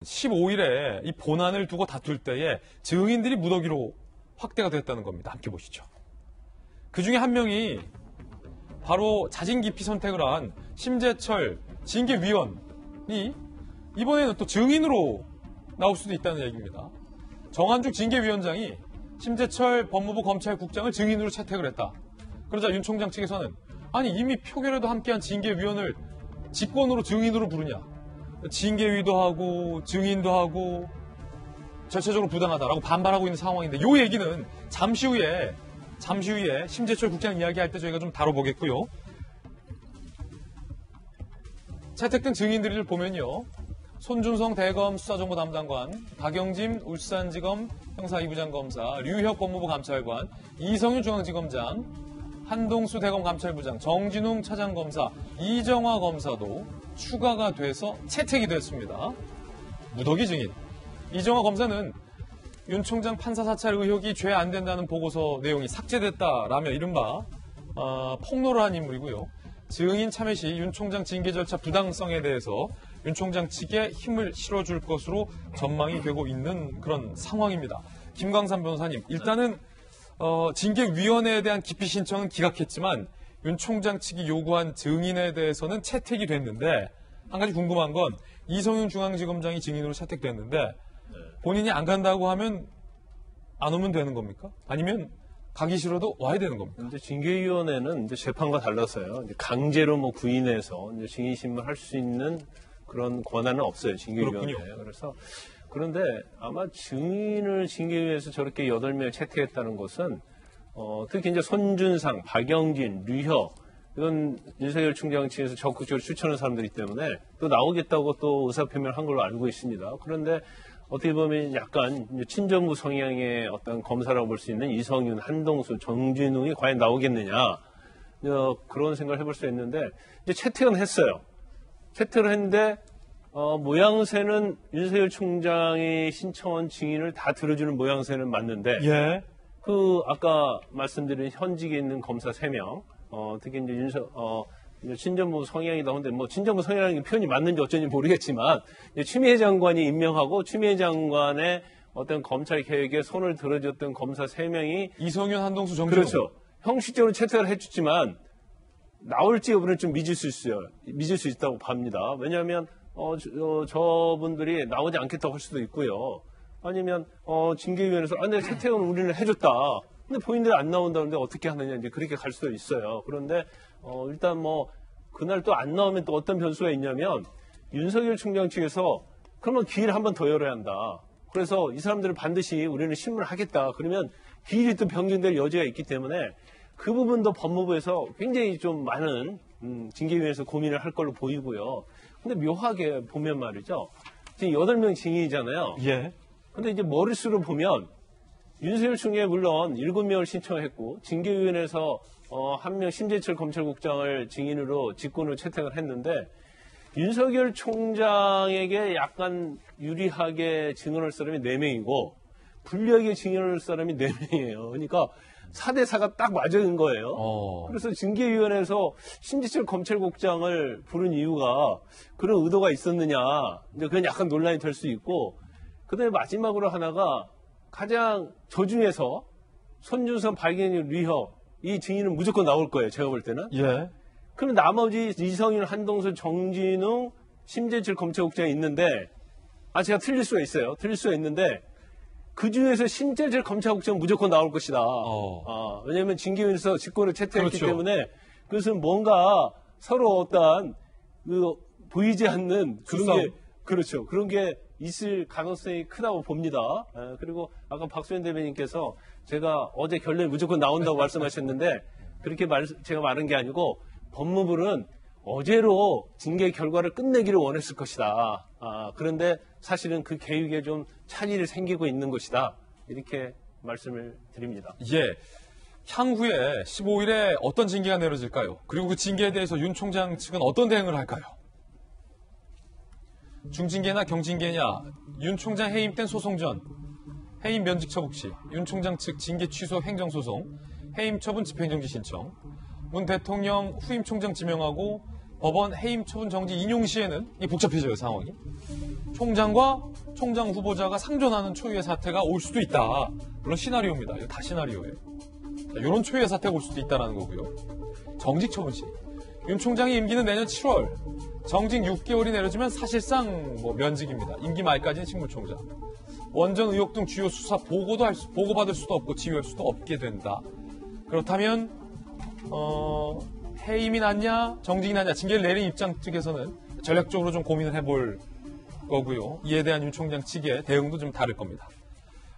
15일에 이 본안을 두고 다툴 때에 증인들이 무더기로 확대가 됐다는 겁니다. 함께 보시죠. 그 중에 한 명이 바로 자진 기피 선택을 한 심재철 징계위원이 이번에는 또 증인으로 나올 수도 있다는 얘기입니다. 정한중 징계위원장이 심재철 법무부 검찰국장을 증인으로 채택을 했다. 그러자 윤 총장 측에서는 아니 이미 표결에도 함께한 징계위원을 직권으로 증인으로 부르냐. 징계위도 하고 증인도 하고 절차적으로 부당하다라고 반발하고 있는 상황인데 이 얘기는 잠시 후에 심재철 국장 이야기할 때 저희가 좀 다뤄보겠고요. 채택된 증인들을 보면요. 손준성 대검 수사정보 담당관, 박영짐 울산지검 형사 2부장 검사, 류혁 법무부 감찰관, 이성윤 중앙지검장, 한동수 대검 감찰부장, 정진웅 차장검사, 이정화 검사도 추가가 돼서 채택이 됐습니다. 무더기 증인. 이정화 검사는 윤 총장 판사 사찰 의혹이 죄 안 된다는 보고서 내용이 삭제됐다라며 이른바 폭로를 한 인물이고요. 증인 참여 시 윤 총장 징계 절차 부당성에 대해서 윤 총장 측에 힘을 실어줄 것으로 전망이 되고 있는 그런 상황입니다. 김광삼 변호사님, 일단은 징계위원회에 대한 기피 신청은 기각했지만 윤 총장 측이 요구한 증인에 대해서는 채택이 됐는데 한 가지 궁금한 건 이성윤 중앙지검장이 증인으로 채택됐는데 본인이 안 간다고 하면 안 오면 되는 겁니까? 아니면 가기 싫어도 와야 되는 겁니까? 근데 징계위원회는 이제 재판과 달라서요. 이제 강제로 구인해서 이제 증인 신문할 수 있는 그런 권한은 없어요. 징계위원회에. 그래서 그런데 아마 증인을 징계위에서 저렇게 8명 채택했다는 것은 특히 이제 손준상, 박영진, 류혁 이건 윤석열 총장 측에서 적극적으로 추천한 사람들이기 때문에 또 나오겠다고 또 의사표명을 한 걸로 알고 있습니다. 그런데 어떻게 보면 약간 친정부 성향의 어떤 검사라고 볼 수 있는 이성윤, 한동수, 정진웅이 과연 나오겠느냐 그런 생각을 해볼 수 있는데 이제 채택은 했어요. 채택을 했는데 모양새는 윤석열 총장이 신청한 증인을 다 들어주는 모양새는 맞는데 예. 그 아까 말씀드린 현직에 있는 검사 3명 특히 이제 친정부 성향이다 한데 친정부 성향이라는 표현이 맞는지 어쩐지 모르겠지만 추미애 장관이 임명하고 추미애 장관의 어떤 검찰 개혁에 손을 들어줬던 검사 3명이 이성윤, 한동수, 정진웅. 그렇죠. 형식적으로 채택을 해줬지만 나올지 여부는 좀 믿을 수 있다고 봅니다. 왜냐하면 저분들이 나오지 않겠다고 할 수도 있고요. 아니면 징계위원회에서 근데 채택은 우리는 해줬다. 근데 본인들이 안 나온다는데 어떻게 하느냐 이제 그렇게 갈 수도 있어요. 그런데 일단 그날 또 안 나오면 또 어떤 변수가 있냐면 윤석열 총장 측에서 그러면 기회를 한 번 더 열어야 한다. 그래서 이 사람들은 반드시 우리는 신문을 하겠다. 그러면 기일이 또 변경될 여지가 있기 때문에 그 부분도 법무부에서 굉장히 좀 많은 징계위원회에서 고민을 할 걸로 보이고요. 근데 묘하게 보면 말이죠. 지금 8명 증인이잖아요. 예. 근데 이제 머릿수로 보면 윤석열 총장이 물론 7명을 신청했고 징계위원회에서 1명 심재철 검찰국장을 증인으로 직권으로 채택을 했는데 윤석열 총장에게 약간 유리하게 증언할 사람이 4명이고 불리하게 증언할 사람이 4명이에요. 그러니까 4대4가 딱 맞은 거예요. 그래서 징계위원회에서 심재철 검찰국장을 부른 이유가 그런 의도가 있었느냐. 이제 그건 약간 논란이 될 수 있고 그다음에 마지막으로 하나가 가장 저 중에서 손준성, 박영진, 류혁 이 증인은 무조건 나올 거예요. 제가 볼 때는. 예. 그럼 나머지 이성윤, 한동수, 정진웅, 심재철 검찰국장이 있는데 제가 틀릴 수가 있어요. 틀릴 수가 있는데 그 중에서 심재철 검찰국장은 무조건 나올 것이다. 왜냐하면 징계위원회에서 직권을 채택했기 그렇죠. 때문에 그것은 뭔가 서로 어떠한 보이지 않는 그런 게 그렇죠. 그런 게 있을 가능성이 크다고 봅니다. 그리고 아까 박수현 대변인께서 제가 어제 결론이 무조건 나온다고 말씀하셨는데 그렇게 제가 말한 게 아니고 법무부는 어제로 징계 결과를 끝내기를 원했을 것이다. 그런데 사실은 그 계획에 좀 차질이 생기고 있는 것이다. 이렇게 말씀을 드립니다. 예. 향후에 15일에 어떤 징계가 내려질까요? 그리고 그 징계에 대해서 윤 총장 측은 어떤 대응을 할까요? 중징계나 경징계냐, 윤 총장 해임 땐 소송 전, 해임 면직 처분 시, 윤 총장 측 징계 취소 행정소송, 해임 처분 집행정지 신청, 문 대통령 후임 총장 지명하고 법원 해임 처분 정지 인용 시에는 이 복잡해져요, 상황이. 총장과 총장 후보자가 상존하는 초유의 사태가 올 수도 있다. 물론 시나리오입니다. 이거 다 시나리오예요. 이런 초유의 사태가 올 수도 있다는 거고요. 정직 처분 시. 윤 총장의 임기는 내년 7월. 정직 6개월이 내려지면 사실상 면직입니다. 임기 말까지는 식물총장. 원전 의혹 등 주요 수사 보고받을 수도 없고 지휘할 수도 없게 된다. 그렇다면 해임이 낫냐 정직이 낫냐 징계를 내린 입장 측에서는 전략적으로 좀 고민을 해볼 거고요. 이에 대한 윤 총장 측의 대응도 좀 다를 겁니다.